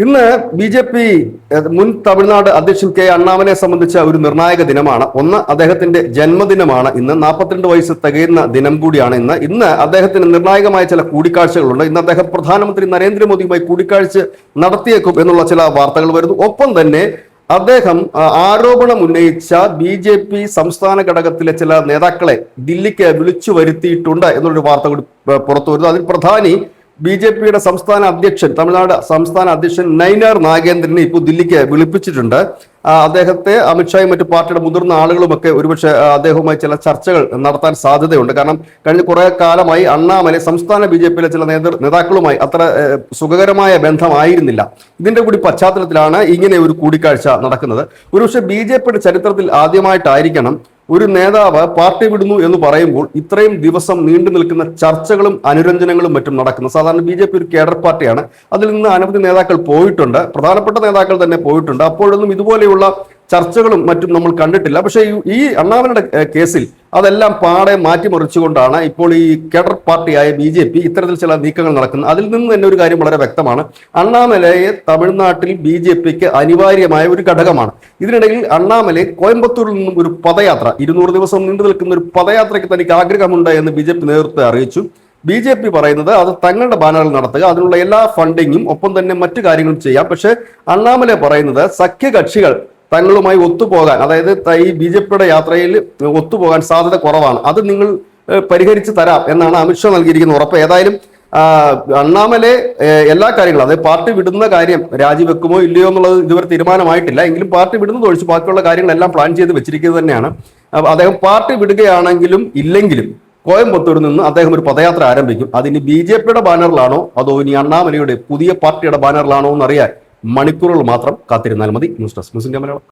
ഇന്ന് ബി.ജെ.പി. മുൻ തമിഴ്നാട് അധ്യക്ഷൻ കെ അണ്ണാമലയെ സംബന്ധിച്ച ഒരു നിർണായക ദിനമാണ്. ഒന്ന്, അദ്ദേഹത്തിന്റെ ജന്മദിനമാണ് ഇന്ന്. 42 വയസ്സ് തികയുന്ന ദിനം കൂടിയാണ് ഇന്ന് അദ്ദേഹത്തിന് നിർണായകമായ ചില കൂടിക്കാഴ്ചകളുണ്ട്. ഇന്ന് അദ്ദേഹം പ്രധാനമന്ത്രി നരേന്ദ്രമോദിയുമായി കൂടിക്കാഴ്ച നടത്തിയേക്കും എന്നുള്ള ചില വാർത്തകൾ വരുന്നു. ഒപ്പം തന്നെ അദ്ദേഹം ആരോപണം ഉന്നയിച്ച ബി.ജെ.പി. സംസ്ഥാന ഘടകത്തിലെ ചില നേതാക്കളെ ദില്ലിക്ക് വിളിച്ചു വരുത്തിയിട്ടുണ്ട് എന്നുള്ളൊരു വാർത്ത കൂടി പുറത്തു വരുന്നു. അതിൽ പ്രധാനി ബി.ജെ.പിയുടെ സംസ്ഥാന അധ്യക്ഷൻ, തമിഴ്നാട് സംസ്ഥാന അധ്യക്ഷൻ നൈനാർ നാഗേന്ദ്രനെ ഇപ്പോൾ ദില്ലിക്ക് വിളിപ്പിച്ചിട്ടുണ്ട്. അദ്ദേഹത്തെ അമിത്ഷായും മറ്റു പാർട്ടിയുടെ മുതിർന്ന ആളുകളുമൊക്കെ ഒരുപക്ഷെ അദ്ദേഹവുമായി ചില ചർച്ചകൾ നടത്താൻ സാധ്യതയുണ്ട്. കാരണം കഴിഞ്ഞ കുറെ കാലമായി അണ്ണാമലൈ സംസ്ഥാന ബി.ജെ.പിയിലെ ചില നേതാക്കളുമായി അത്ര സുഖകരമായ ബന്ധമായിരുന്നില്ല. ഇതിന്റെ കൂടി പശ്ചാത്തലത്തിലാണ് ഇങ്ങനെ ഒരു കൂടിക്കാഴ്ച നടക്കുന്നത്. ഒരുപക്ഷെ ബി.ജെ.പിയുടെ ചരിത്രത്തിൽ ആദ്യമായിട്ടായിരിക്കണം ഒരു നേതാവ് പാർട്ടി വിടുന്നു എന്ന് പറയുമ്പോൾ ഇത്രയും ദിവസം നീണ്ടു നിൽക്കുന്ന ചർച്ചകളും അനുരഞ്ജനങ്ങളും മറ്റും നടക്കുന്നത്. സാധാരണ ബി.ജെ.പി. ഒരു കേഡർ പാർട്ടിയാണ്. അതിൽ നിന്ന് അനവധി നേതാക്കൾ പോയിട്ടുണ്ട്, പ്രധാനപ്പെട്ട നേതാക്കൾ തന്നെ പോയിട്ടുണ്ട്. അപ്പോഴൊന്നും ഇതുപോലെയുള്ള ചർച്ചകളും മറ്റും നമ്മൾ കണ്ടിട്ടില്ല. പക്ഷേ ഈ അണ്ണാമലയുടെ കേസിൽ അതെല്ലാം പാടെ മാറ്റിമറിച്ചുകൊണ്ടാണ് ഇപ്പോൾ ഈ കേഡർ പാർട്ടിയായ ബി.ജെ.പി. ഇത്തരത്തിൽ ചില നീക്കങ്ങൾ നടക്കുന്നത്. അതിൽ നിന്ന് തന്നെ ഒരു കാര്യം വളരെ വ്യക്തമാണ്. അണ്ണാമലയെ തമിഴ്നാട്ടിൽ ബി.ജെ.പിക്ക് അനിവാര്യമായ ഒരു ഘടകമാണ്. ഇതിനിടയിൽ അണ്ണാമലൈ കോയമ്പത്തൂരിൽ നിന്നും ഒരു പദയാത്ര, 200 ദിവസം നീണ്ടു നിൽക്കുന്ന ഒരു പദയാത്രയ്ക്ക് തനിക്ക് ആഗ്രഹമുണ്ട് എന്ന് ബി.ജെ.പി. നേതൃത്വത്തെ അറിയിച്ചു. ബി.ജെ.പി. പറയുന്നത് അത് തങ്ങളുടെ ബാനറിൽ നടത്തുക, അതിനുള്ള എല്ലാ ഫണ്ടിങ്ങും ഒപ്പം തന്നെ മറ്റു കാര്യങ്ങളും ചെയ്യാം. പക്ഷെ അണ്ണാമലൈ പറയുന്നത് സഖ്യകക്ഷികൾ തങ്ങളുമായി ഒത്തുപോകാൻ, അതായത് ഈ ബി.ജെ.പിയുടെ യാത്രയിൽ ഒത്തുപോകാൻ സാധ്യത കുറവാണ്, അത് നിങ്ങൾ പരിഹരിച്ച് തരാം എന്നാണ് അമിത്ഷാ നൽകിയിരിക്കുന്ന ഉറപ്പ്. ഏതായാലും അണ്ണാമലൈ എല്ലാ കാര്യങ്ങളും, അതായത് പാർട്ടി വിടുന്ന കാര്യം രാജിവെക്കുമോ ഇല്ലയോ എന്നുള്ളത് ഇതുവരെ തീരുമാനമായിട്ടില്ല. എങ്കിലും പാർട്ടി വിടുന്നത് ഒഴിച്ച് ബാക്കിയുള്ള കാര്യങ്ങളെല്ലാം പ്ലാൻ ചെയ്ത് വെച്ചിരിക്കുന്നത് തന്നെയാണ്. അദ്ദേഹം പാർട്ടി വിടുകയാണെങ്കിലും ഇല്ലെങ്കിലും കോയമ്പത്തൂരിൽ നിന്ന് അദ്ദേഹം ഒരു പദയാത്ര ആരംഭിക്കും. അതിനി ബി.ജെ.പിയുടെ ബാനറിലാണോ അതോ ഇനി അണ്ണാമലൈയുടെ പുതിയ പാർട്ടിയുടെ ബാനറിലാണോ എന്നറിയാൻ മണിക്കൂറുകൾ മാത്രം കാത്തിരുന്നാൽ മതി. News desk news India Malayalam.